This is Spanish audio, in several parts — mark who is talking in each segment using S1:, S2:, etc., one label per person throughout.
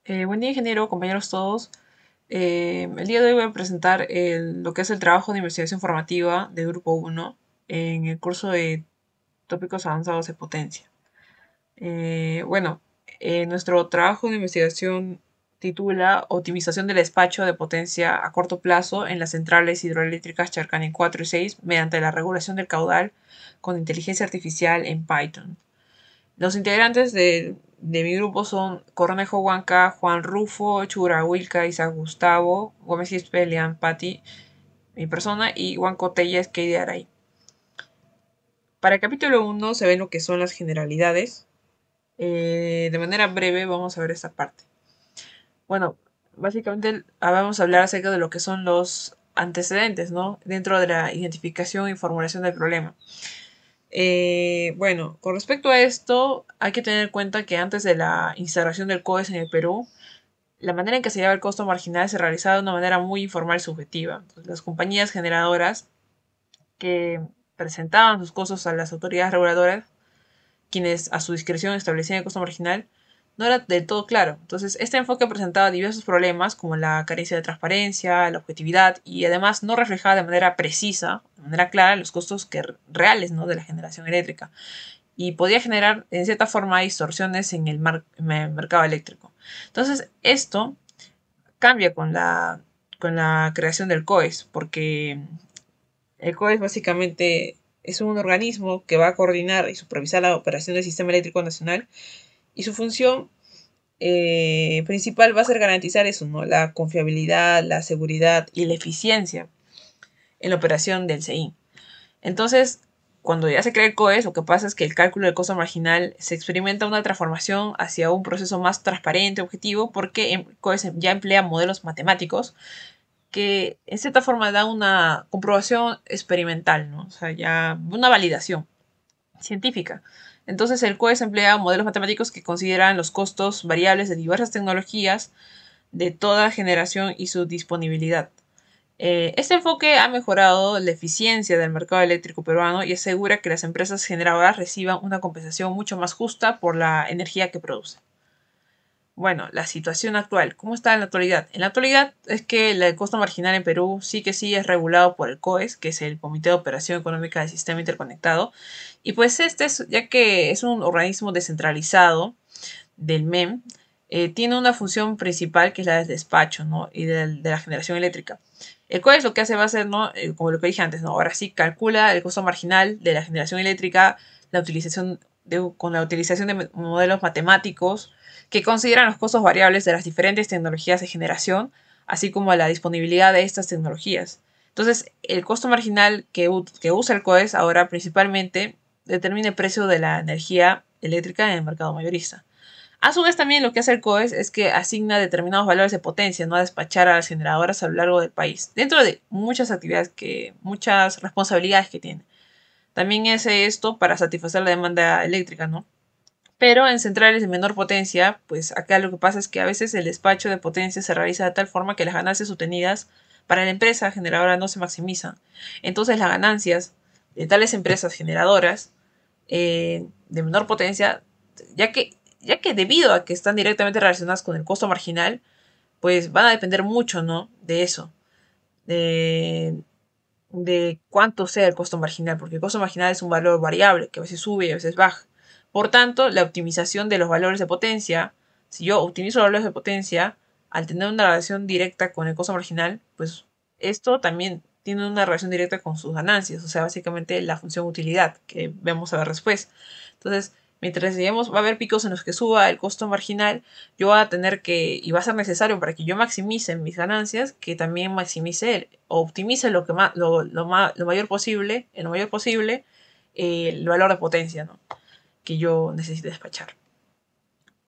S1: Buen día, ingeniero, compañeros todos. El día de hoy voy a presentar lo que es el trabajo de investigación formativa de Grupo 1 en el curso de tópicos avanzados de potencia. Bueno, nuestro trabajo de investigación titula Optimización del despacho de potencia a corto plazo en las centrales hidroeléctricas Charcani 4 y 6 mediante la regulación del caudal con inteligencia artificial en Python. Los integrantes de mi grupo son Cornejo Huanca, Juan Rufo, Chura Wilca, Isaac Gustavo, Gómez Gispelian, Patti, mi persona, y Huanco Telles, Keidi Aray. Para el capítulo 1 se ven lo que son las generalidades. De manera breve vamos a ver esta parte. Bueno, básicamente vamos a hablar acerca de lo que son los antecedentes, ¿no? Dentro de la identificación y formulación del problema. Bueno, con respecto a esto, hay que tener en cuenta que antes de la instalación del COES en el Perú, la manera en que se llevaba el costo marginal se realizaba de una manera muy informal y subjetiva. Entonces, las compañías generadoras que presentaban sus costos a las autoridades reguladoras, quienes a su discreción establecían el costo marginal, no era del todo claro. Entonces, este enfoque presentaba diversos problemas como la carencia de transparencia, la objetividad y además no reflejaba de manera precisa, de manera clara, los costos reales, ¿no?, de la generación eléctrica y podía generar en cierta forma distorsiones en el mercado eléctrico. Entonces, esto cambia con la creación del COES, porque el COES básicamente es un organismo que va a coordinar y supervisar la operación del sistema eléctrico nacional y su función principal va a ser garantizar eso, ¿no? La confiabilidad, la seguridad y la eficiencia en la operación del CEI. Entonces, cuando ya se crea el COES, lo que pasa es que el cálculo del costo marginal se experimenta una transformación hacia un proceso más transparente, objetivo, porque el COES ya emplea modelos matemáticos que en cierta forma da una comprobación experimental, ¿no? O sea, ya una validación científica. Entonces el COES emplea modelos matemáticos que consideran los costos variables de diversas tecnologías de toda generación y su disponibilidad. Este enfoque ha mejorado la eficiencia del mercado eléctrico peruano y asegura que las empresas generadoras reciban una compensación mucho más justa por la energía que producen. Bueno, la situación actual. ¿Cómo está en la actualidad? En la actualidad es que el costo marginal en Perú sí es regulado por el COES, que es el Comité de Operación Económica del Sistema Interconectado. Y pues ya que es un organismo descentralizado del MEM, tiene una función principal que es la del despacho, ¿no?, y de la generación eléctrica. El COES lo que hace va a ser, ¿no?, como lo que dije antes, ¿no?, ahora sí calcula el costo marginal de la generación eléctrica con la utilización de modelos matemáticos que consideran los costos variables de las diferentes tecnologías de generación, así como la disponibilidad de estas tecnologías. Entonces, el costo marginal que usa el COES ahora principalmente determina el precio de la energía eléctrica en el mercado mayorista. A su vez, también lo que hace el COES es que asigna determinados valores de potencia, ¿no?, a despachar a las generadoras a lo largo del país, dentro de muchas actividades muchas responsabilidades que tiene. También hace esto para satisfacer la demanda eléctrica, ¿no? Pero en centrales de menor potencia, pues acá lo que pasa es que a veces el despacho de potencia se realiza de tal forma que las ganancias obtenidas para la empresa generadora no se maximizan. Entonces las ganancias de tales empresas generadoras de menor potencia, ya que, ya que debido a que están directamente relacionadas con el costo marginal, pues van a depender mucho, ¿no?, de eso, de, de cuánto sea el costo marginal, porque el costo marginal es un valor variable que a veces sube y a veces baja. Por tanto, la optimización de los valores de potencia, si yo optimizo los valores de potencia, al tener una relación directa con el costo marginal, pues esto también tiene una relación directa con sus ganancias, o sea, básicamente la función utilidad, que vamos a ver después. Entonces, mientras digamos, va a haber picos en los que suba el costo marginal, yo voy a tener que, y va a ser necesario para que yo maximice mis ganancias, que también maximice o optimice lo mayor posible, en lo mayor posible, el valor de potencia, ¿no?, que yo necesite despachar.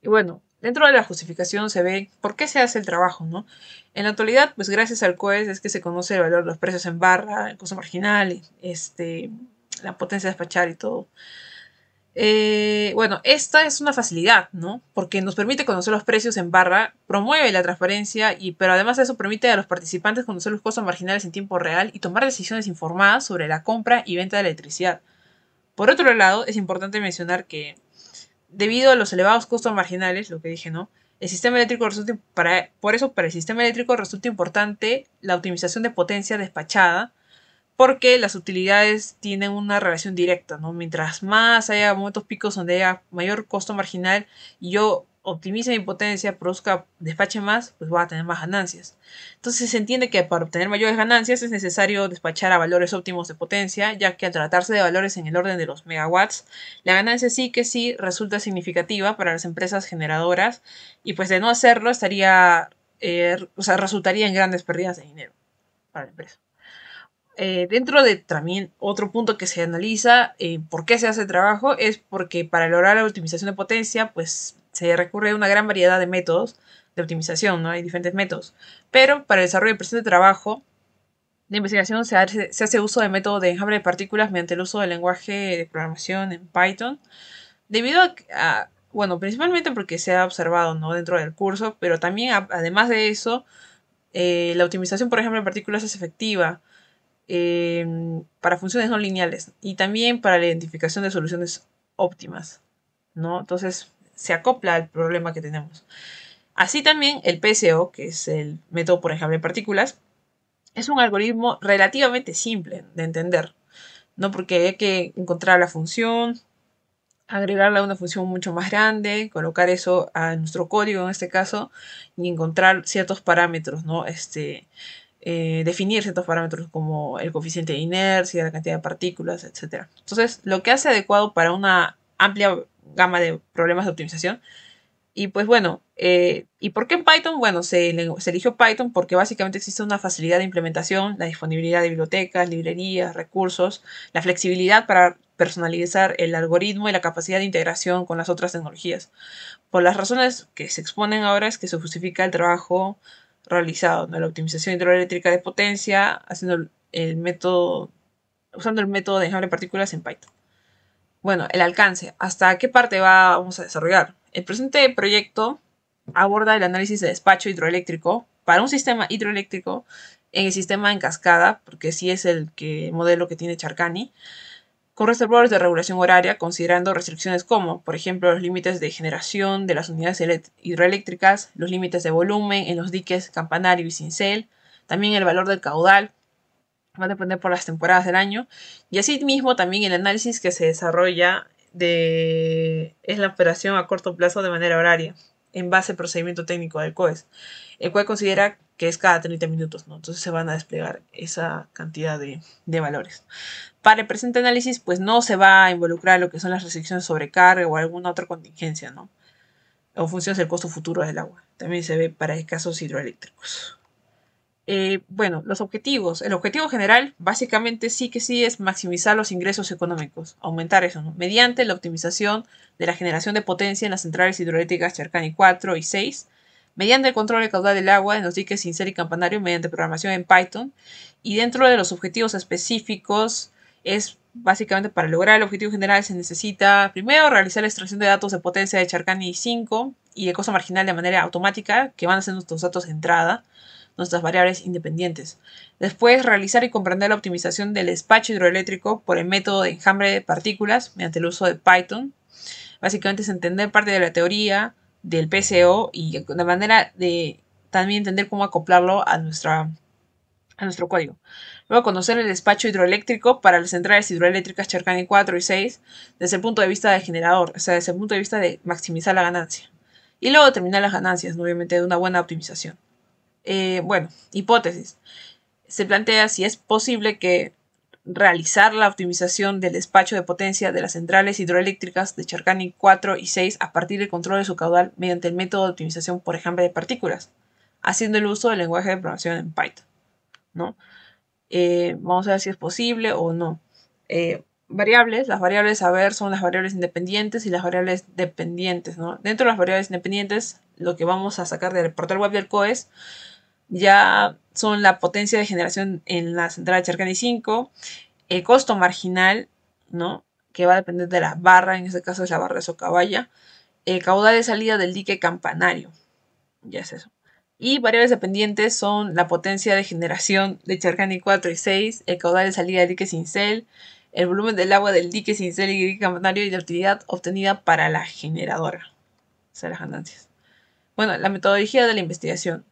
S1: Y bueno, dentro de la justificación se ve por qué se hace el trabajo, ¿no? En la actualidad, pues gracias al COES es que se conoce el valor de los precios en barra, el costo marginal, la potencia de despachar y todo. Bueno, esta es una facilidad, ¿no?, porque nos permite conocer los precios en barra, promueve la transparencia, pero además de eso permite a los participantes conocer los costos marginales en tiempo real y tomar decisiones informadas sobre la compra y venta de electricidad. Por otro lado, es importante mencionar que debido a los elevados costos marginales, lo que dije, ¿no?, El sistema eléctrico por eso para el sistema eléctrico resulta importante la optimización de potencia despachada, porque las utilidades tienen una relación directa, ¿no? Mientras más haya momentos picos donde haya mayor costo marginal y yo optimice mi potencia, produzca, despache más, pues voy a tener más ganancias. Entonces se entiende que para obtener mayores ganancias es necesario despachar a valores óptimos de potencia, ya que al tratarse de valores en el orden de los megawatts, la ganancia sí que sí resulta significativa para las empresas generadoras y pues de no hacerlo resultaría en grandes pérdidas de dinero para la empresa. Dentro de también otro punto que se analiza por qué se hace el trabajo es porque para lograr la optimización de potencia pues se recurre a una gran variedad de métodos de optimización, ¿no? Hay diferentes métodos. Pero para el desarrollo del presente trabajo de investigación se hace uso de método de enjambre de partículas mediante el uso del lenguaje de programación en Python. Debido bueno, principalmente porque se ha observado, ¿no? Dentro del curso, pero también además de eso, la optimización, por ejemplo, de partículas es efectiva para funciones no lineales y también para la identificación de soluciones óptimas, ¿no? Entonces se acopla al problema que tenemos. Así también el PSO, que es el método por enjambre de partículas, es un algoritmo relativamente simple de entender, ¿no? Porque hay que encontrar la función, agregarla a una función mucho más grande, colocar eso a nuestro código en este caso y encontrar ciertos parámetros, ¿no? Definir ciertos parámetros como el coeficiente de inercia, la cantidad de partículas, etc. Entonces, lo que hace adecuado para una amplia gama de problemas de optimización. Y pues bueno, ¿y por qué en Python? Bueno, se eligió Python porque básicamente existe una facilidad de implementación, la disponibilidad de bibliotecas, librerías, recursos, la flexibilidad para personalizar el algoritmo y la capacidad de integración con las otras tecnologías. Por las razones que se exponen ahora es que se justifica el trabajo realizado, ¿no? La optimización hidroeléctrica de potencia, haciendo usando el método de enjambre de partículas en Python. Bueno, el alcance. ¿Hasta qué parte vamos a desarrollar? El presente proyecto aborda el análisis de despacho hidroeléctrico para un sistema hidroeléctrico en el sistema en cascada, porque sí es el modelo que tiene Charcani, con reservorios de regulación horaria, considerando restricciones como, por ejemplo, los límites de generación de las unidades hidroeléctricas, los límites de volumen en los diques campanario y cincel, también el valor del caudal, va a depender por las temporadas del año, y asimismo también el análisis que se desarrolla es la operación a corto plazo de manera horaria, en base al procedimiento técnico del COES, el cual considera que es cada 30 minutos, ¿no? Entonces se van a desplegar esa cantidad de valores. Para el presente análisis, pues no se va a involucrar lo que son las restricciones sobre carga o alguna otra contingencia, ¿no? O funciones del costo futuro del agua. También se ve para casos hidroeléctricos. Bueno, los objetivos. El objetivo general, básicamente sí que sí es maximizar los ingresos económicos, aumentar eso, ¿no? Mediante la optimización de la generación de potencia en las centrales hidroeléctricas Charcani 4 y 6, mediante el control del caudal del agua en los diques Cincel y Campanario mediante programación en Python, y dentro de los objetivos específicos es básicamente para lograr el objetivo general se necesita primero realizar la extracción de datos de potencia de Charcani 5 y el costo marginal de manera automática, que van a ser nuestros datos de entrada, nuestras variables independientes. Después, realizar y comprender la optimización del despacho hidroeléctrico por el método de enjambre de partículas mediante el uso de Python. Básicamente es entender parte de la teoría del PCO y de manera de también entender cómo acoplarlo a nuestro código. Luego, conocer el despacho hidroeléctrico para las centrales hidroeléctricas Charcani 4 y 6 desde el punto de vista del generador, o sea, desde el punto de vista de maximizar la ganancia. Y luego determinar las ganancias, ¿no? Obviamente, de una buena optimización. Bueno, hipótesis. Se plantea si es posible que realizar la optimización del despacho de potencia de las centrales hidroeléctricas de Charcani 4 y 6 a partir del control de su caudal mediante el método de optimización por enjambre de partículas, haciendo el uso del lenguaje de programación en Python, ¿no? Vamos a ver si es posible o no. Las variables a ver son las variables independientes y las variables dependientes, ¿no? Dentro de las variables independientes, lo que vamos a sacar del portal web del COES ya son la potencia de generación en la central de Charcani 5, el costo marginal, ¿no? Que va a depender de la barra, en este caso es la barra de Socabaya, el caudal de salida del dique campanario, ya es eso. Y variables dependientes son la potencia de generación de Charcani 4 y 6, el caudal de salida del dique Cincel, el volumen del agua del dique Cincel y dique campanario y la utilidad obtenida para la generadora, o sea, las ganancias. Bueno, la metodología de la investigación.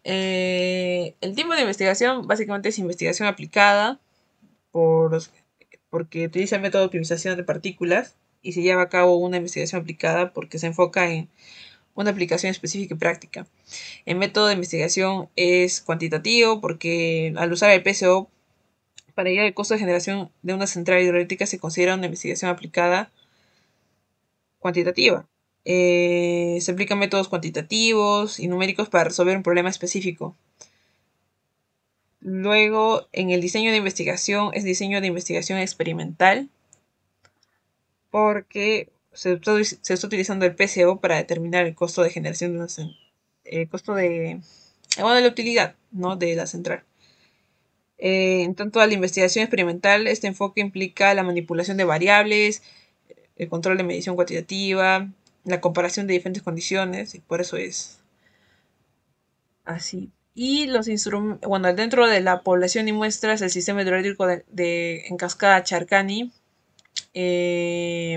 S1: El tipo de investigación básicamente es investigación aplicada por, porque utiliza el método de optimización de partículas y se lleva a cabo una investigación aplicada porque se enfoca en una aplicación específica y práctica. El método de investigación es cuantitativo porque al usar el PSO para llegar al costo de generación de una central hidroeléctrica se considera una investigación aplicada cuantitativa. Se aplican métodos cuantitativos y numéricos para resolver un problema específico. Luego, en el diseño de investigación, es diseño de investigación experimental, porque se está utilizando el PCO para determinar el costo de generación de una el costo de, bueno, la utilidad, ¿no?, de la central. En tanto a la investigación experimental, este enfoque implica la manipulación de variables, el control de medición cuantitativa, la comparación de diferentes condiciones, y por eso es así. Y los instrumentos, bueno, dentro de la población y muestras, el sistema hidroeléctrico en cascada Charcani,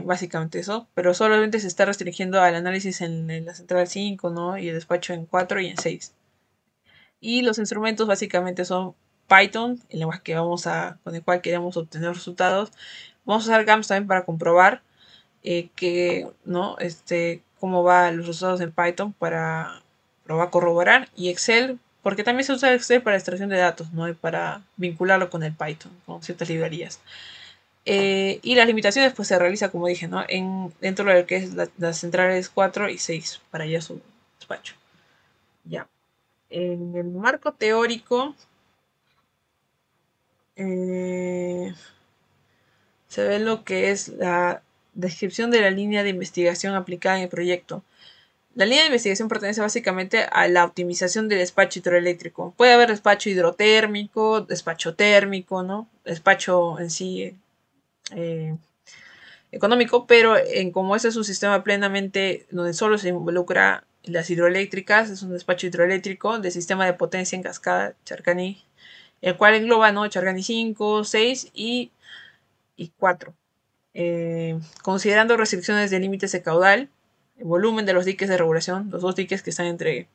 S1: básicamente eso, pero solamente se está restringiendo al análisis en la central 5, ¿no? Y el despacho en 4 y en 6. Y los instrumentos básicamente son Python, el lenguaje que con el cual queremos obtener resultados. Vamos a usar GAMS también para comprobar ¿no? Cómo van los resultados en Python para probar, corroborar. Y Excel, porque también se usa Excel para extracción de datos, ¿no? Y para vincularlo con el Python, con ciertas librerías. Y las limitaciones pues se realiza, como dije, ¿no?, dentro de lo que es las centrales 4 y 6 para ya su despacho. Ya. En el marco teórico se ve lo que es la descripción de la línea de investigación aplicada en el proyecto. La línea de investigación pertenece básicamente a la optimización del despacho hidroeléctrico. Puede haber despacho hidrotérmico, despacho térmico, ¿no? Despacho en sí económico, pero como este es un sistema plenamente donde solo se involucra las hidroeléctricas, es un despacho hidroeléctrico de sistema de potencia en cascada Charcani, el cual engloba, ¿no?, Charcani 5, 6 y 4. Considerando restricciones de límites de caudal, el volumen de los diques de regulación, los dos diques que están entre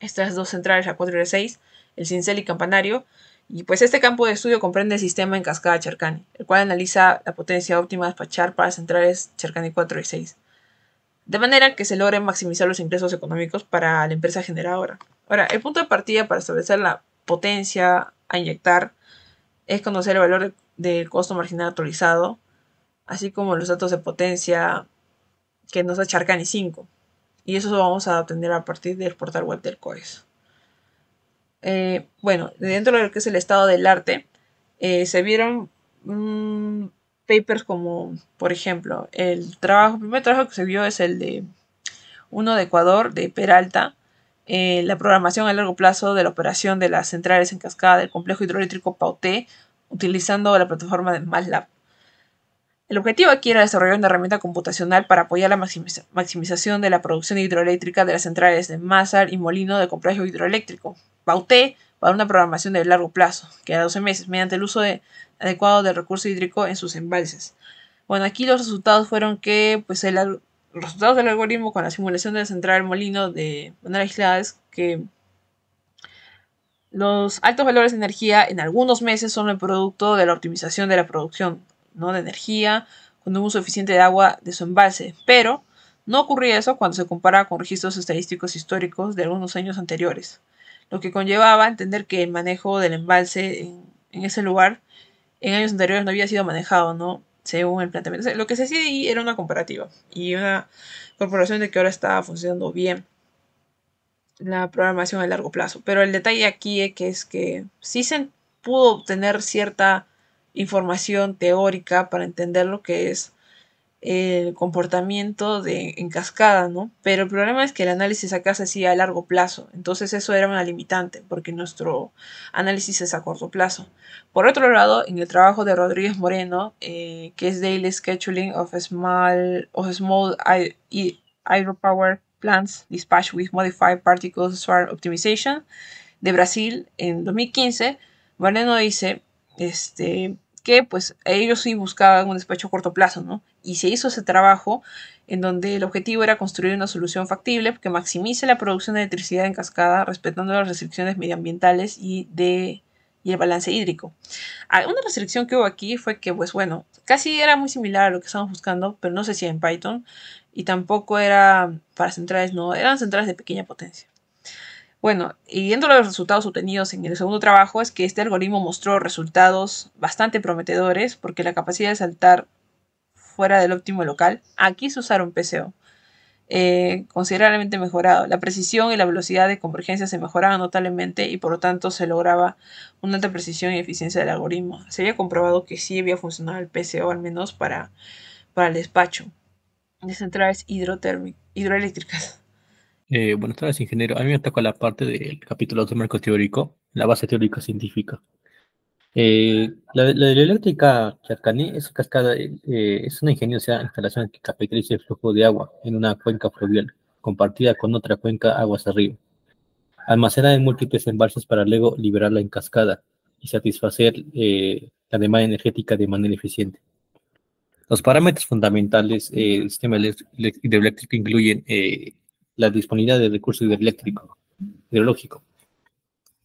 S1: estas dos centrales, la 4 y la 6, el cincel y campanario. Y pues este campo de estudio comprende el sistema en cascada Charcani, el cual analiza la potencia óptima a despachar para centrales Charcani 4 y 6, de manera que se logren maximizar los ingresos económicos para la empresa generadora. Ahora, el punto de partida para establecer la potencia a inyectar es conocer el valor del costo marginal actualizado, así como los datos de potencia que nos da Charcani 5. Y eso lo vamos a obtener a partir del portal web del COES. Bueno, dentro de lo que es el estado del arte, se vieron papers como, por ejemplo, el primer trabajo que se vio es el de uno de Ecuador, de Peralta, la programación a largo plazo de la operación de las centrales en cascada del complejo hidroeléctrico Pauté, utilizando la plataforma de MATLAB. El objetivo aquí era desarrollar una herramienta computacional para apoyar la maximización de la producción hidroeléctrica de las centrales de Mazar y Molino del complejo hidroeléctrico Pauté para una programación de largo plazo, que era 12 meses, mediante el uso adecuado del recurso hídrico en sus embalses. Bueno, aquí los resultados fueron que pues, los resultados del algoritmo con la simulación de la central Molino de manera aislada es que los altos valores de energía en algunos meses son el producto de la optimización de la producción, ¿no?, de energía con un uso eficiente de agua de su embalse, pero no ocurría eso cuando se compara con registros estadísticos históricos de algunos años anteriores, lo que conllevaba a entender que el manejo del embalse en ese lugar en años anteriores no había sido manejado, ¿no?, según el planteamiento. O sea, lo que se hacía ahí era una comparativa y una corporación de que ahora estaba funcionando bien la programación a largo plazo. Pero el detalle aquí es que sí se pudo obtener cierta información teórica para entender lo que es el comportamiento en cascada, ¿no? Pero el problema es que el análisis acá se hacía a largo plazo, entonces eso era una limitante, porque nuestro análisis es a corto plazo. Por otro lado, en el trabajo de Rodríguez Moreno, que es Daily Scheduling of Small Hydropower Plants Dispatch with Modified Particle Swarm Optimization, de Brasil, en 2015, Moreno dice que pues ellos sí buscaban un despacho a corto plazo, ¿no? Y se hizo ese trabajo en donde el objetivo era construir una solución factible que maximice la producción de electricidad en cascada, respetando las restricciones medioambientales y el balance hídrico. Una restricción que hubo aquí fue que, pues bueno, casi era muy similar a lo que estamos buscando, pero no se hacía en Python y tampoco era para centrales, no, eran centrales de pequeña potencia. Bueno, y viendo los resultados obtenidos en el segundo trabajo es que este algoritmo mostró resultados bastante prometedores porque la capacidad de saltar fuera del óptimo local, aquí se usaron PCO, considerablemente mejorado. La precisión y la velocidad de convergencia se mejoraban notablemente y por lo tanto se lograba una alta precisión y eficiencia del algoritmo. Se había comprobado que sí había funcionado el PCO al menos para el despacho de centrales hidroeléctricas.
S2: Buenas tardes, ingeniero. A mí me toca la parte del capítulo de marco teórico, la base teórica científica. La hidroeléctrica Charcaní es cascada, es una ingeniosa instalación que capitaliza el flujo de agua en una cuenca fluvial, compartida con otra cuenca aguas arriba, almacenada en múltiples embalses para luego liberarla en cascada y satisfacer la demanda energética de manera eficiente. Los parámetros fundamentales del sistema hidroeléctrico incluyen la disponibilidad de recursos hidrológico,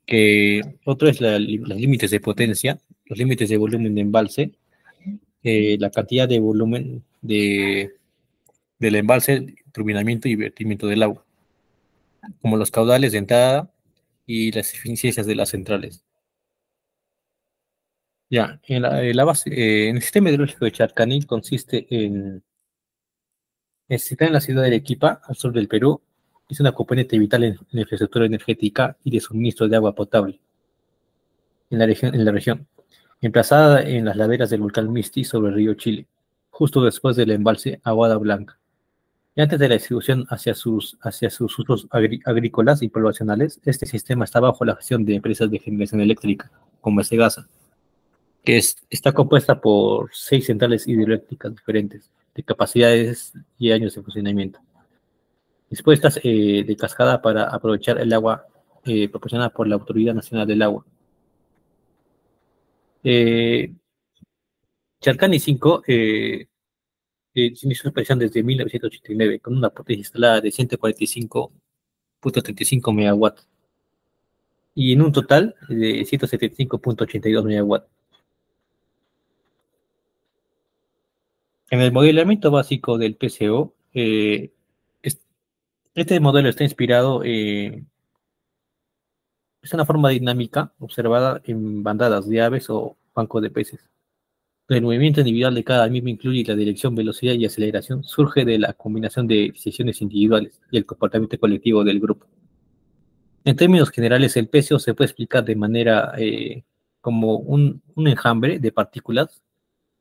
S2: que otro es los límites de potencia, los límites de volumen de embalse, la cantidad de volumen del embalse, turbinamiento y vertimiento del agua, como los caudales de entrada y las eficiencias de las centrales. Ya, en la base, en el sistema hidrológico de Charcaní consiste en está en la ciudad de Arequipa, al sur del Perú. Es una componente vital en la infraestructura energética y de suministro de agua potable en la región, emplazada en las laderas del volcán Misti sobre el río Chile, justo después del embalse Aguada Blanca. Y antes de la distribución hacia sus usos agrícolas y poblacionales, este sistema está bajo la gestión de empresas de generación eléctrica, como Esegasa, que está compuesta por 6 centrales hidroeléctricas diferentes, de capacidades y años de funcionamiento, dispuestas de cascada para aprovechar el agua proporcionada por la Autoridad Nacional del Agua. Eh, Charcani 5 inició su operación desde 1989 con una potencia instalada de 145.35 megawatts y en un total de 175.82 megawatts. En el modelamiento básico del PCO, este modelo está inspirado es una forma dinámica observada en bandadas de aves o banco de peces. El movimiento individual de cada mismo incluye la dirección, velocidad y aceleración, surge de la combinación de decisiones individuales y el comportamiento colectivo del grupo. En términos generales, el peso se puede explicar de manera como un enjambre de partículas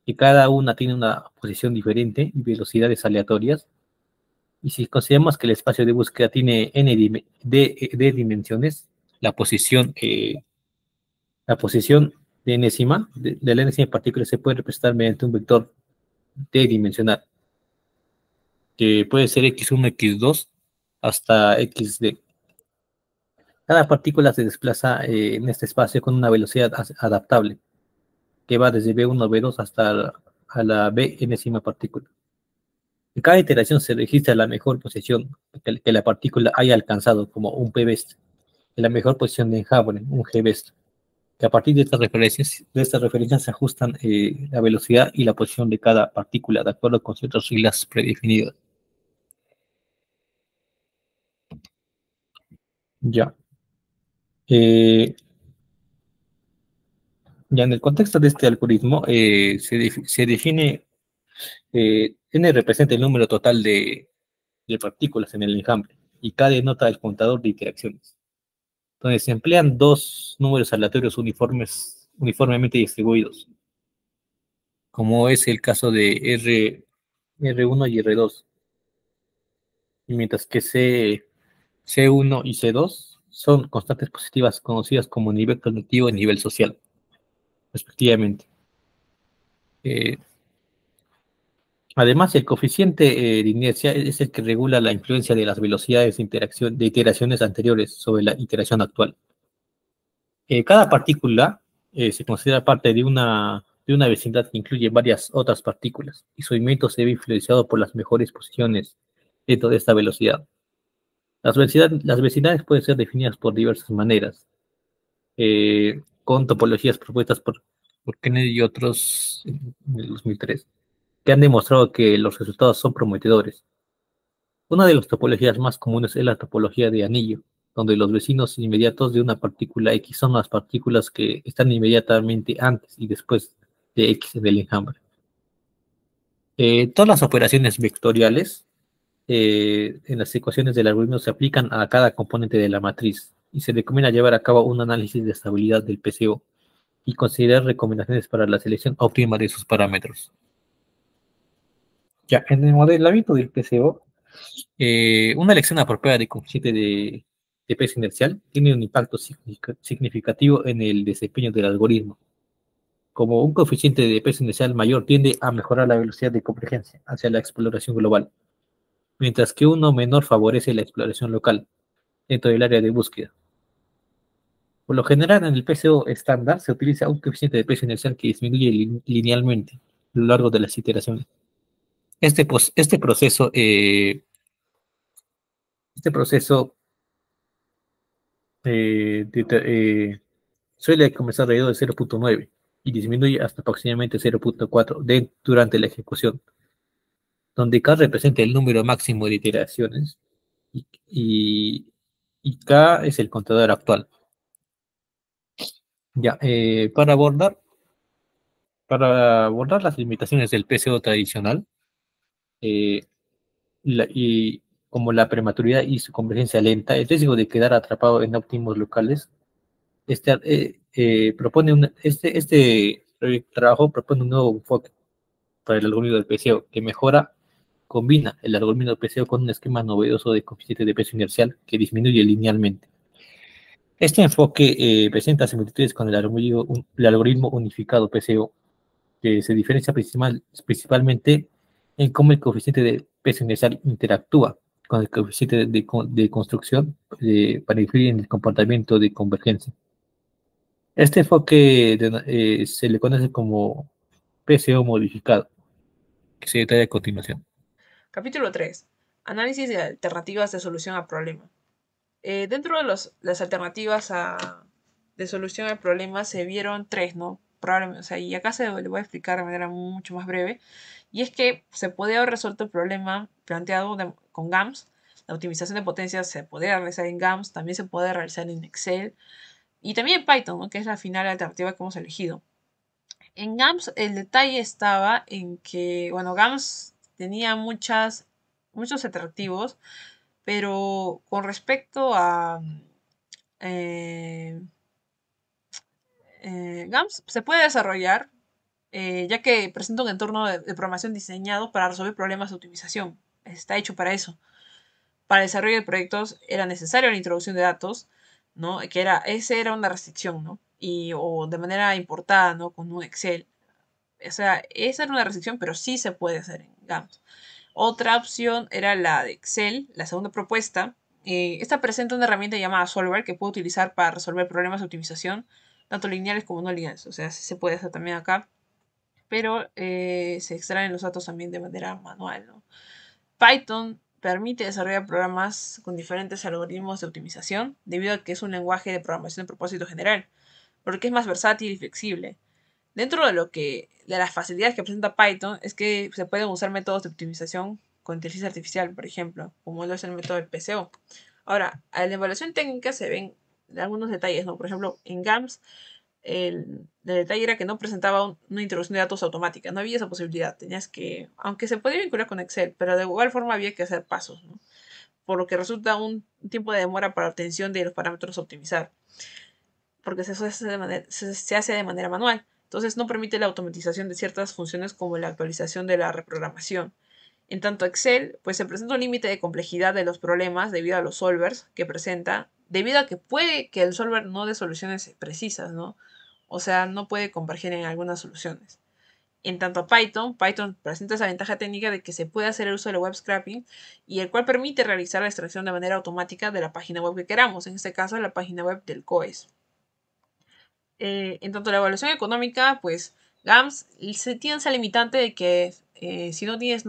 S2: que cada una tiene una posición diferente y velocidades aleatorias. Y si consideramos que el espacio de búsqueda tiene de dimensiones, la posición de la enésima partícula se puede representar mediante un vector d-dimensional, que puede ser x1, x2, hasta xd. Cada partícula se desplaza en este espacio con una velocidad adaptable, que va desde v1 a v2 hasta a la b enésima partícula. En cada iteración se registra la mejor posición que la partícula haya alcanzado como un p-best, y la mejor posición de enjambre, un g-best, que a partir de estas referencias se ajustan la velocidad y la posición de cada partícula de acuerdo con ciertas reglas predefinidas. Ya. Eh, ya en el contexto de este algoritmo se define n representa el número total de partículas en el enjambre y k denota el contador de interacciones. Entonces se emplean dos números aleatorios uniformemente distribuidos, como es el caso de R1 y R2, y mientras que C1 y C2 son constantes positivas conocidas como nivel cognitivo y nivel social, respectivamente. Eh, Además, el coeficiente de inercia es el que regula la influencia de las velocidades de iteraciones anteriores sobre la iteración actual. Cada partícula se considera parte de una de una vecindad que incluye varias otras partículas, y su movimiento se ve influenciado por las mejores posiciones dentro de esta velocidad. Las vecindades pueden ser definidas por diversas maneras, con topologías propuestas por Kennedy y otros en el 2003, que han demostrado que los resultados son prometedores. Una de las topologías más comunes es la topología de anillo, donde los vecinos inmediatos de una partícula X son las partículas que están inmediatamente antes y después de X del enjambre. Todas las operaciones vectoriales en las ecuaciones del algoritmo se aplican a cada componente de la matriz y se recomienda llevar a cabo un análisis de estabilidad del PCO y considerar recomendaciones para la selección óptima de sus parámetros. Ya, en el modelamiento del PCO, una elección apropiada de coeficiente de peso inercial tiene un impacto significativo en el desempeño del algoritmo. Como un coeficiente de peso inercial mayor tiende a mejorar la velocidad de convergencia hacia la exploración global, mientras que uno menor favorece la exploración local dentro del área de búsqueda. Por lo general, en el PCO estándar se utiliza un coeficiente de peso inercial que disminuye linealmente a lo largo de las iteraciones. Este proceso suele comenzar alrededor de 0.9 y disminuye hasta aproximadamente 0.4 durante la ejecución, donde K representa el número máximo de iteraciones y, y- y K es el contador actual. Ya, para abordar las limitaciones del PCO tradicional, eh, y como la prematuridad y su convergencia lenta, el riesgo de quedar atrapado en óptimos locales, este trabajo propone un nuevo enfoque para el algoritmo del PCO que combina el algoritmo del PCO con un esquema novedoso de coeficiente de peso inercial que disminuye linealmente. Este enfoque presenta similitudes con el algoritmo unificado PCO, que se diferencia principalmente en cómo el coeficiente de peso inicial interactúa con el coeficiente de construcción para influir en el comportamiento de convergencia. Este enfoque se le conoce como PCO modificado, que se detalla a continuación.
S1: Capítulo 3. Análisis de alternativas de solución al problema. Dentro de las alternativas de solución al problema se vieron tres, ¿no? Probablemente, o sea, y acá le voy a explicar de manera mucho más breve. Y es que se podía haber resuelto el problema planteado con GAMS. La optimización de potencias se podía realizar en GAMS, también se puede realizar en Excel y también en Python, ¿no? Que es la final alternativa que hemos elegido. En GAMS el detalle estaba en que, bueno, GAMS tenía muchos atractivos, pero con respecto a eh, GAMS se puede desarrollar ya que presenta un entorno de programación diseñado para resolver problemas de optimización. Está hecho para eso. Para el desarrollo de proyectos era necesaria la introducción de datos, ¿no? Esa era una restricción, ¿no? O de manera importada, ¿no? Con un Excel. O sea, esa era una restricción, pero sí se puede hacer en GAMS. Otra opción era la de Excel, la segunda propuesta. Esta presenta una herramienta llamada Solver que puede utilizar para resolver problemas de optimización, tanto lineales como no lineales. O sea, sí se puede hacer también acá, pero se extraen los datos también de manera manual, ¿no? Python permite desarrollar programas con diferentes algoritmos de optimización debido a que es un lenguaje de programación de propósito general, porque es más versátil y flexible. Dentro de las facilidades que presenta Python es que se pueden usar métodos de optimización con inteligencia artificial, por ejemplo, como lo es el método del PCO. Ahora, a la evaluación técnica se ven algunos detalles, ¿no? Por ejemplo, en GAMS el detalle era que no presentaba una introducción de datos automática, no había esa posibilidad, tenías que, aunque se podía vincular con Excel, pero de igual forma había que hacer pasos, ¿no? Por lo que resulta un tiempo de demora para obtención de los parámetros a optimizar, porque se hace de manera manual. Entonces no permite la automatización de ciertas funciones como la actualización de la reprogramación. En tanto Excel, pues se presenta un límite de complejidad de los problemas debido a los solvers que presenta, debido a que puede que el solver no dé soluciones precisas, ¿no? O sea, no puede converger en algunas soluciones. En tanto a Python presenta esa ventaja técnica de que se puede hacer el uso del web scraping y el cual permite realizar la extracción de manera automática de la página web que queramos, en este caso la página web del COES. En tanto la evaluación económica, pues GAMS se tiene esa limitante de que si no tienes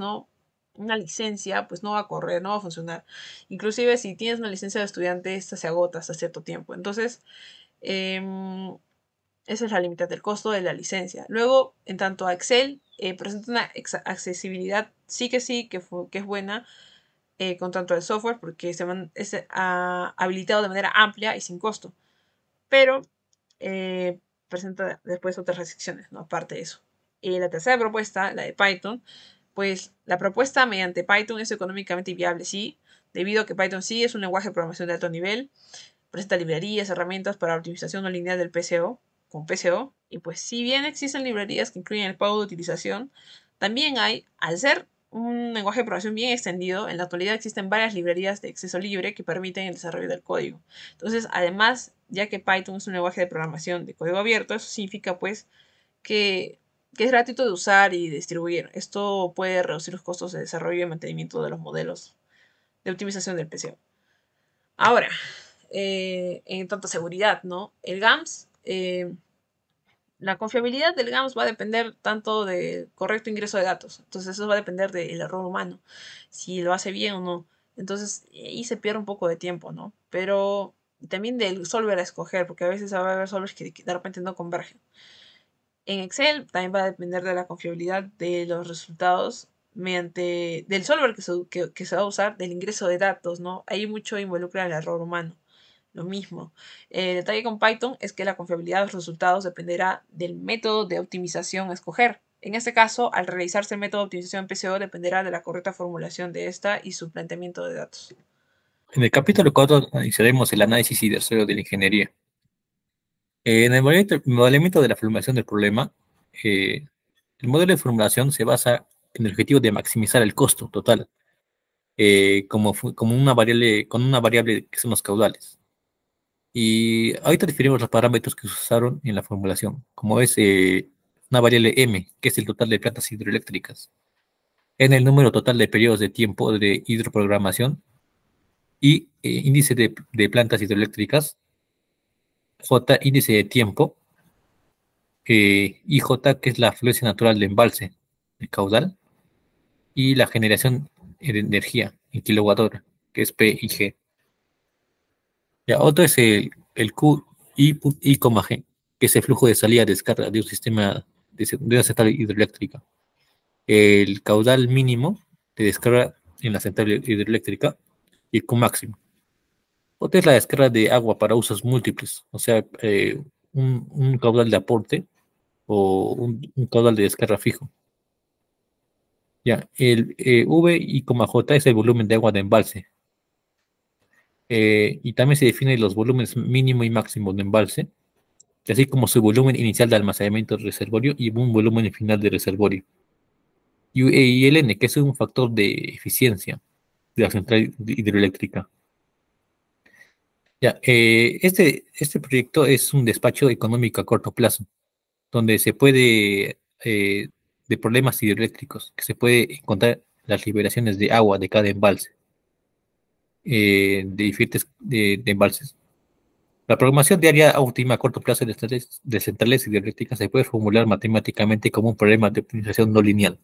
S1: una licencia, pues no va a correr, no va a funcionar. Inclusive si tienes una licencia de estudiante, esta se agota hasta cierto tiempo. Entonces, esa es la limitante del costo de la licencia. Luego, en tanto a Excel, presenta una accesibilidad sí que es buena con tanto el software porque es habilitado de manera amplia y sin costo. Pero presenta después otras restricciones, ¿no? Aparte de eso. Y la tercera propuesta, la de Python, pues la propuesta mediante Python es económicamente viable, sí, debido a que Python sí es un lenguaje de programación de alto nivel, presenta librerías, herramientas para optimización no lineal del PCO, con PCO, y pues si bien existen librerías que incluyen el pago de utilización, también hay, al ser un lenguaje de programación bien extendido, en la actualidad existen varias librerías de acceso libre que permiten el desarrollo del código. Entonces, además, ya que Python es un lenguaje de programación de código abierto, eso significa pues que, que es gratuito de usar y distribuir. Esto puede reducir los costos de desarrollo y mantenimiento de los modelos de optimización del PCO. Ahora, en tanto a seguridad, ¿no? El GAMS, la confiabilidad del GAMS va a depender tanto del correcto ingreso de datos. Entonces eso va a depender del error humano, si lo hace bien o no. Entonces ahí se pierde un poco de tiempo, ¿no? Pero también del solver a escoger, porque a veces va a haber solvers que de repente no convergen. En Excel también va a depender de la confiabilidad de los resultados del solver que se va a usar, del ingreso de datos, ¿no? Ahí mucho involucra el error humano. Lo mismo. El detalle con Python es que la confiabilidad de los resultados dependerá del método de optimización a escoger. En este caso, al realizarse el método de optimización PCO dependerá de la correcta formulación de esta y su planteamiento de datos.
S2: En el capítulo 4 analizaremos el análisis y desarrollo de la ingeniería. En el modelamiento de la formulación del problema, eh, el modelo de formulación se basa en el objetivo de maximizar el costo total, como una variable, con una variable que son los caudales. Y ahorita definimos los parámetros que se usaron en la formulación, como es una variable M, que es el total de plantas hidroeléctricas, en el número total de periodos de tiempo de hidroprogramación y índice de plantas hidroeléctricas, J, índice de tiempo, IJ, que es la afluencia natural de embalse, el caudal, y la generación de energía en kilowatt hora, que es P y G. Ya, otro es el Q I, G, que es el flujo de salida-descarga de un sistema de una central hidroeléctrica. El caudal mínimo de descarga en la central hidroeléctrica y el Q máximo. Otra es la descarga de agua para usos múltiples, o sea, un caudal de aporte o un caudal de descarga fijo. Ya, el V y J es el volumen de agua de embalse. Y también se definen los volúmenes mínimo y máximo de embalse, así como su volumen inicial de almacenamiento del reservorio y un volumen final de reservorio. Y el N, que es un factor de eficiencia de la central hidroeléctrica. Ya, este proyecto es un despacho económico a corto plazo, donde se puede, de problemas hidroeléctricos, que se puede encontrar las liberaciones de agua de cada embalse, de diferentes de embalses. La programación diaria óptima a corto plazo de centrales hidroeléctricas se puede formular matemáticamente como un problema de optimización no lineal.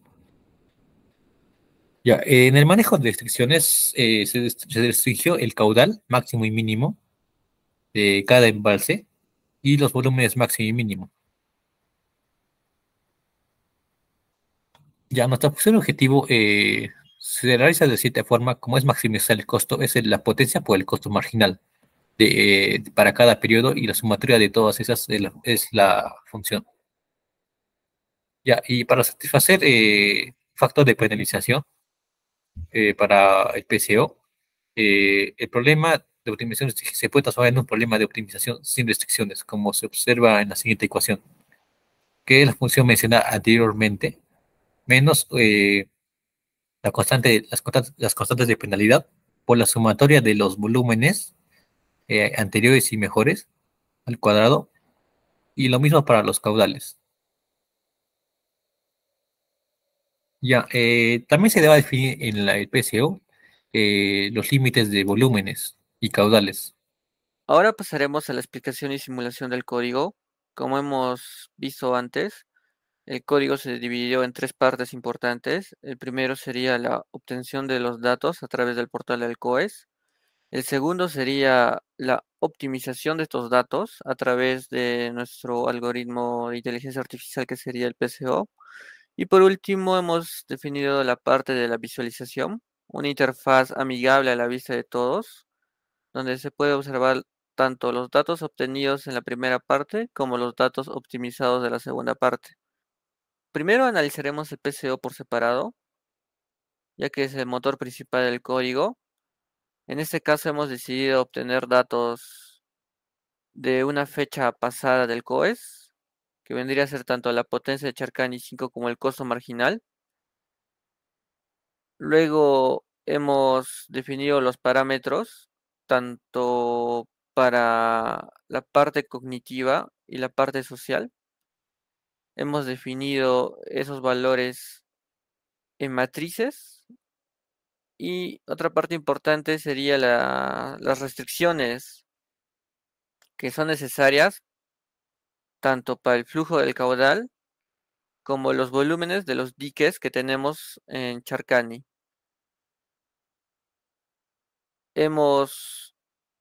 S2: Ya, en el manejo de restricciones se restringió el caudal máximo y mínimo de cada embalse y los volúmenes máximo y mínimo. Ya, nuestra función objetivo se realiza de cierta forma, como es maximizar el costo, es la potencia por el costo marginal para cada periodo y la sumatoria de todas esas es la función. Ya, y para satisfacer factor de penalización para el PCO, el problema de optimización se puede transformar en un problema de optimización sin restricciones, como se observa en la siguiente ecuación, que es la función mencionada anteriormente, menos las constantes de penalidad por la sumatoria de los volúmenes anteriores y mejores al cuadrado, y lo mismo para los caudales. Ya, también se debe definir en el PCO los límites de volúmenes y caudales.
S3: Ahora pasaremos a la explicación y simulación del código. Como hemos visto antes, el código se dividió en tres partes importantes. El primero sería la obtención de los datos a través del portal del COES. El segundo sería la optimización de estos datos a través de nuestro algoritmo de inteligencia artificial que sería el PCO. Y por último, hemos definido la parte de la visualización, una interfaz amigable a la vista de todos, donde se puede observar tanto los datos obtenidos en la primera parte como los datos optimizados de la segunda parte. Primero analizaremos el PCO por separado, ya que es el motor principal del código. En este caso hemos decidido obtener datos de una fecha pasada del COES, que vendría a ser tanto la potencia de Charcani 5 como el costo marginal. Luego hemos definido los parámetros, tanto para la parte cognitiva y la parte social. Hemos definido esos valores en matrices y otra parte importante sería las restricciones que son necesarias tanto para el flujo del caudal como los volúmenes de los diques que tenemos en Charcani. Hemos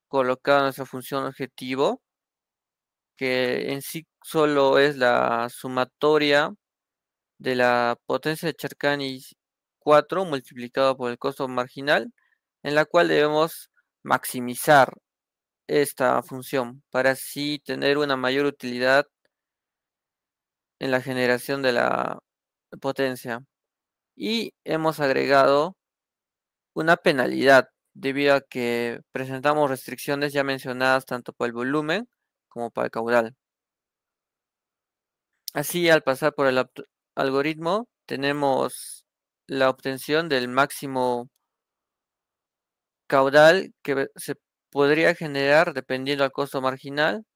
S3: colocado nuestra función objetivo, que en sí solo es la sumatoria de la potencia de Charcani 4 multiplicado por el costo marginal, en la cual debemos maximizar esta función para así tener una mayor utilidad en la generación de la potencia. Y hemos agregado una penalidad debido a que presentamos restricciones ya mencionadas tanto para el volumen como para el caudal. Así, al pasar por el algoritmo, tenemos la obtención del máximo caudal que se podría generar dependiendo al costo marginal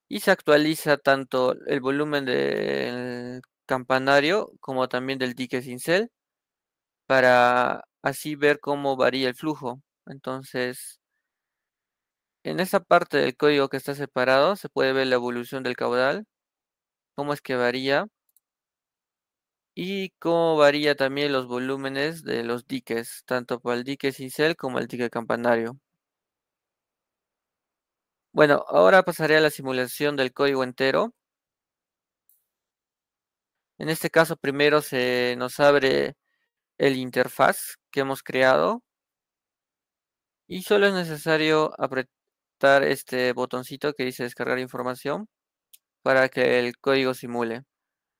S3: y se actualiza tanto el volumen del campanario como también del dique cincel para así ver cómo varía el flujo. Entonces, en esta parte del código que está separado se puede ver la evolución del caudal, cómo es que varía y cómo varía también los volúmenes de los diques, tanto para el dique cincel como el dique campanario. Bueno, ahora pasaré a la simulación del código entero. En este caso, primero se nos abre el interfaz que hemos creado y solo es necesario apretar este botoncito que dice descargar información para que el código simule.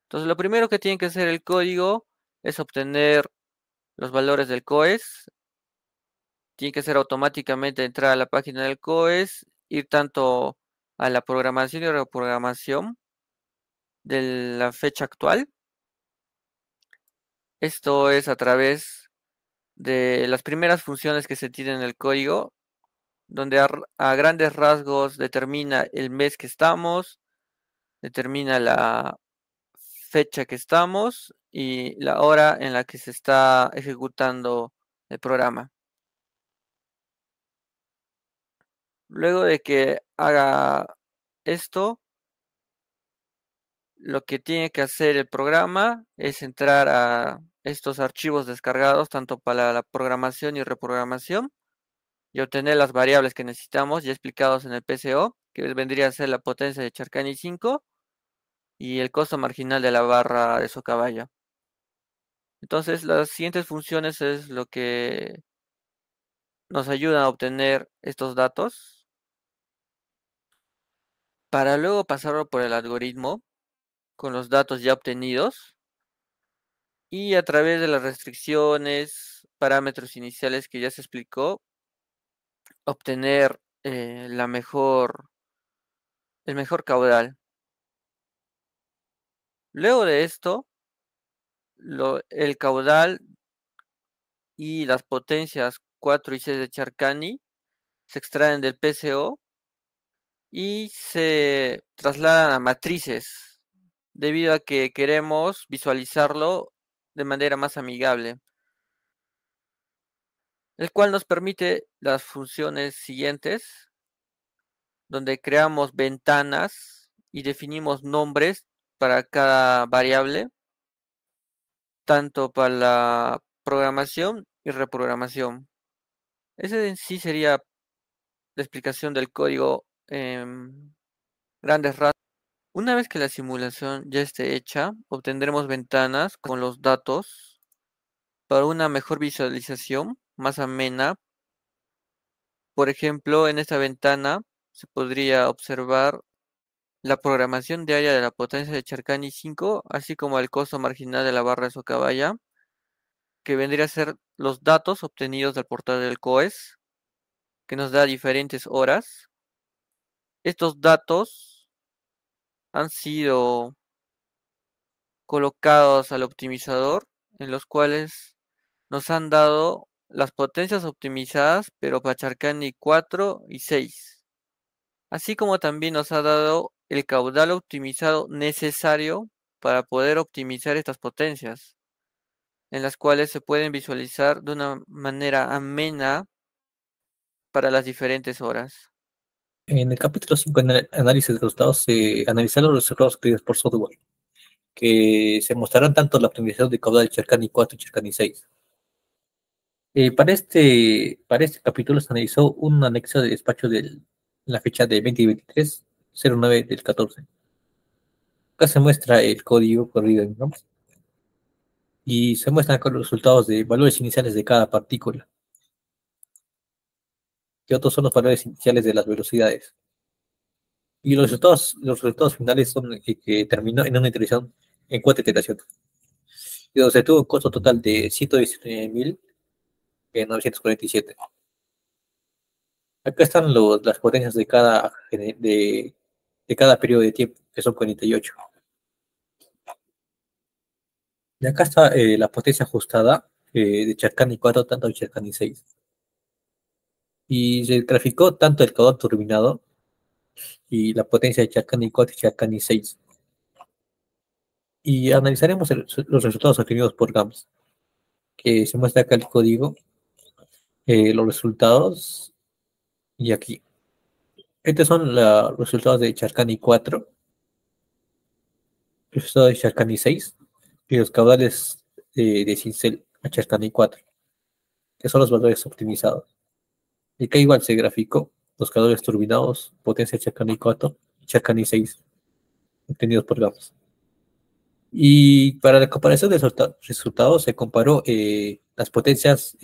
S3: Entonces, lo primero que tiene que hacer el código es obtener los valores del COES. Tiene que ser automáticamente entrar a la página del COES, ir tanto a la programación y reprogramación de la fecha actual. Esto es a través de las primeras funciones que se tienen en el código, donde a grandes rasgos determina el mes que estamos, determina la fecha que estamos y la hora en la que se está ejecutando el programa. Luego de que haga esto, lo que tiene que hacer el programa es entrar a estos archivos descargados, tanto para la programación y reprogramación, y obtener las variables que necesitamos, ya explicados en el PCO, que vendría a ser la potencia de Charcani 5 y el costo marginal de la barra de socavalla. Entonces, las siguientes funciones es lo que nos ayuda a obtener estos datos para luego pasarlo por el algoritmo con los datos ya obtenidos y a través de las restricciones, parámetros iniciales que ya se explicó, obtener el mejor caudal. Luego de esto, el caudal y las potencias 4 y 6 de Charcani se extraen del PCO y se trasladan a matrices, debido a que queremos visualizarlo de manera más amigable, el cual nos permite las funciones siguientes, donde creamos ventanas y definimos nombres para cada variable, tanto para la programación y reprogramación. Ese en sí sería la explicación del código en grandes rasgos. Una vez que la simulación ya esté hecha, obtendremos ventanas con los datos para una mejor visualización, más amena. Por ejemplo, en esta ventana se podría observar la programación diaria de la potencia de Charcani 5, así como el costo marginal de la barra de Socabaya, que vendría a ser los datos obtenidos del portal del COES, que nos da diferentes horas. Estos datos han sido colocados al optimizador, en los cuales nos han dado las potencias optimizadas, pero para Charcani 4 y 6, así como también nos ha dado el caudal optimizado necesario para poder optimizar estas potencias, en las cuales se pueden visualizar de una manera amena para las diferentes horas.
S2: En el capítulo 5, en el análisis de resultados, se analizaron los resultados obtenidos por software, que se mostrarán tanto la optimización de caudal de Cherkani 4 y Cherkani 6. Para este capítulo se analizó un anexo de despacho de la fecha de 2023-09 del 14. Acá se muestra el código corrido en GAMS y se muestran acá los resultados de valores iniciales de cada partícula. Y otros son los valores iniciales de las velocidades. Y los resultados finales son que terminó en una iteración, en 4 iteraciones. Y donde se tuvo un costo total de 119.947. Acá están las potencias de cada periodo de tiempo, que son 48. Y acá está la potencia ajustada de Cherkani 4, tanto de Cherkani 6. Y se graficó tanto el caudal turbinado y la potencia de Cherkani 4 y Cherkani 6. Y analizaremos los resultados obtenidos por GAMS, que se muestra acá el código, los resultados, y aquí. Estos son los resultados de Cherkani 4, el resultado de Cherkani 6, y los caudales de Cincel a Cherkani 4, que son los valores optimizados. Y acá igual se graficó los caudales turbinados, potencia de Cherkani 4 y Cherkani 6, obtenidos por GAMS. Y para la comparación de resultados se comparó las potencias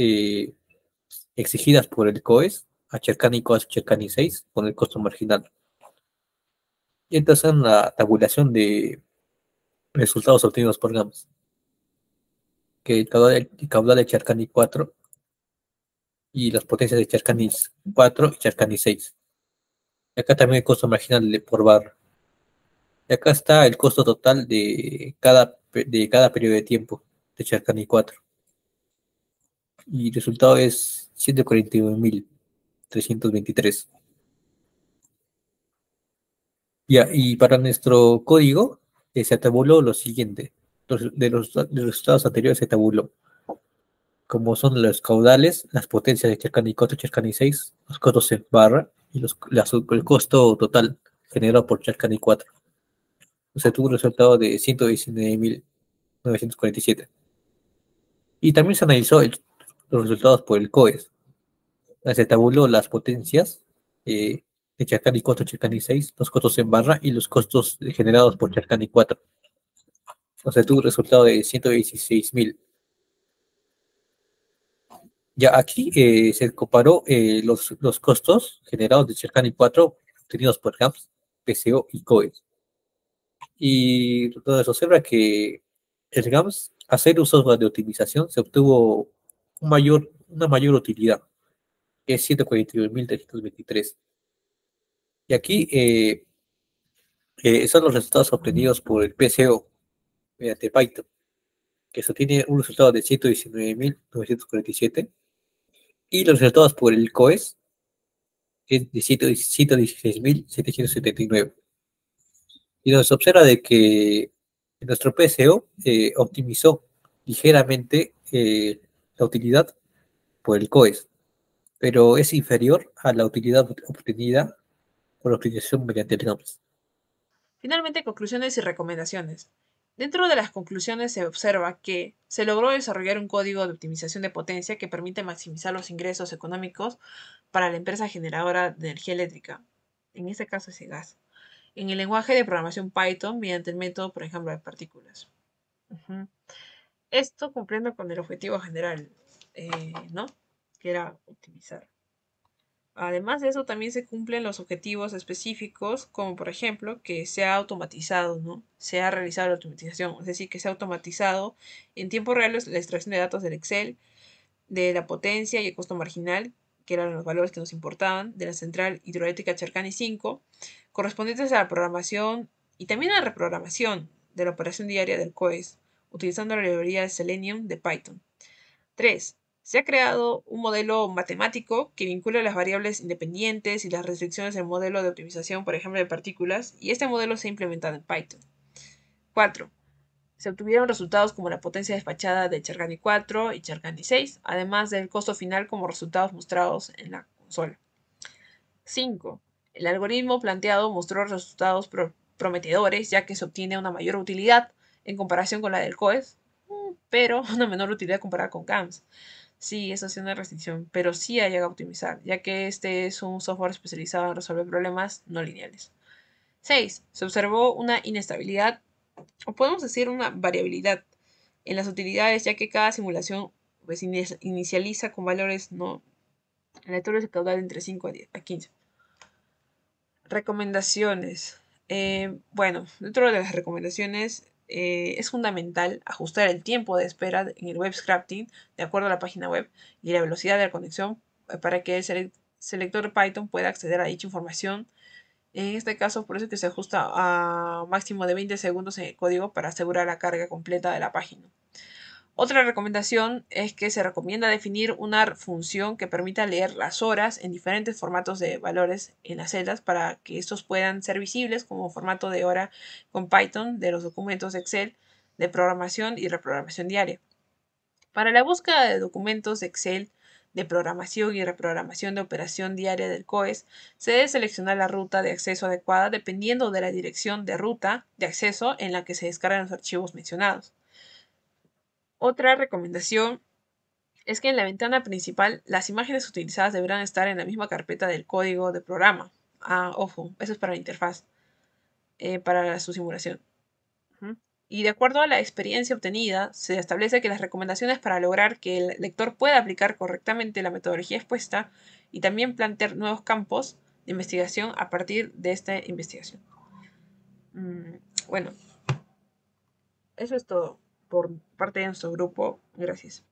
S2: exigidas por el COES a Cherkani 4 y Cherkani 6 con el costo marginal. Y entonces en la tabulación de resultados obtenidos por GAMS, que el caudal de Cherkani 4 y las potencias de Cherkani 4 y Cherkani 6. Y acá también el costo marginal por barra. Y acá está el costo total de cada periodo de tiempo de Cherkani 4. Y el resultado es 141.323. Ya, y para nuestro código se tabuló lo siguiente. De los resultados anteriores se tabuló, como son los caudales, las potencias de Cherkani 4 y Cherkani 6, los costos en barra y el costo total generado por Cherkani 4. Se tuvo un resultado de 119.947. Y también se analizó los resultados por el COES. Se tabuló las potencias de Cherkani 4, Cherkani 6, los costos en barra y los costos generados por Cherkani 4. Se tuvo un resultado de 116.000. Ya aquí se comparó los costos generados de Cherkani 4 obtenidos por GAMS, PCO y COES. Y donde se observa que el GAMS, hacer un software de optimización, se obtuvo una mayor utilidad, que es 142.323. Y aquí son los resultados obtenidos por el PCO mediante Python, que eso tiene un resultado de 119.947. Y los resultados por el COES es de 116.779. Y nos observa de que nuestro PCO optimizó ligeramente la utilidad por el COES, pero es inferior a la utilidad obtenida por la optimización mediante el GAMS.
S1: Finalmente, conclusiones y recomendaciones. Dentro de las conclusiones se observa que se logró desarrollar un código de optimización de potencia que permite maximizar los ingresos económicos para la empresa generadora de energía eléctrica, en este caso es gas, en el lenguaje de programación Python mediante el método, por ejemplo, de partículas. Esto cumpliendo con el objetivo general, ¿no? Que era optimizar. Además de eso, también se cumplen los objetivos específicos, como por ejemplo que sea automatizado, ¿no? Se ha realizado la automatización, es decir, que sea automatizado en tiempo real la extracción de datos del Excel, de la potencia y el costo marginal, que eran los valores que nos importaban, de la central hidroeléctrica Charcani 5, correspondientes a la programación y también a la reprogramación de la operación diaria del COES, utilizando la librería de Selenium de Python. 3. Se ha creado un modelo matemático que vincula las variables independientes y las restricciones del modelo de optimización, por ejemplo, de partículas, y este modelo se ha implementado en Python. 4. Se obtuvieron resultados como la potencia despachada de Chargani 4 y Chargani 6, además del costo final como resultados mostrados en la consola. 5. El algoritmo planteado mostró resultados prometedores, ya que se obtiene una mayor utilidad en comparación con la del COES, pero una menor utilidad comparada con GAMS. Sí, eso sí es una restricción, pero sí ha llegado a optimizar, ya que este es un software especializado en resolver problemas no lineales. 6. Se observó una inestabilidad, o podemos decir una variabilidad, en las utilidades, ya que cada simulación pues, inicializa con valores no aleatorios de caudal entre 5 a 15. Recomendaciones. Bueno, dentro de las recomendaciones es fundamental ajustar el tiempo de espera en el web scrapping de acuerdo a la página web y la velocidad de la conexión para que el selector Python pueda acceder a dicha información. En este caso, por eso es que se ajusta a máximo de 20 segundos en el código para asegurar la carga completa de la página. Otra recomendación es que se recomienda definir una función que permita leer las horas en diferentes formatos de valores en las celdas para que estos puedan ser visibles como formato de hora con Python de los documentos Excel de programación y reprogramación diaria. Para la búsqueda de documentos de Excel de programación y reprogramación de operación diaria del COES, se debe seleccionar la ruta de acceso adecuada dependiendo de la dirección de ruta de acceso en la que se descargan los archivos mencionados. Otra recomendación es que en la ventana principal las imágenes utilizadas deberán estar en la misma carpeta del código de programa. Ojo, eso es para la interfaz, para su simulación. Y de acuerdo a la experiencia obtenida, se establece que las recomendaciones para lograr que el lector pueda aplicar correctamente la metodología expuesta y también plantear nuevos campos de investigación a partir de esta investigación. Bueno, eso es todo por parte de nuestro grupo. Gracias.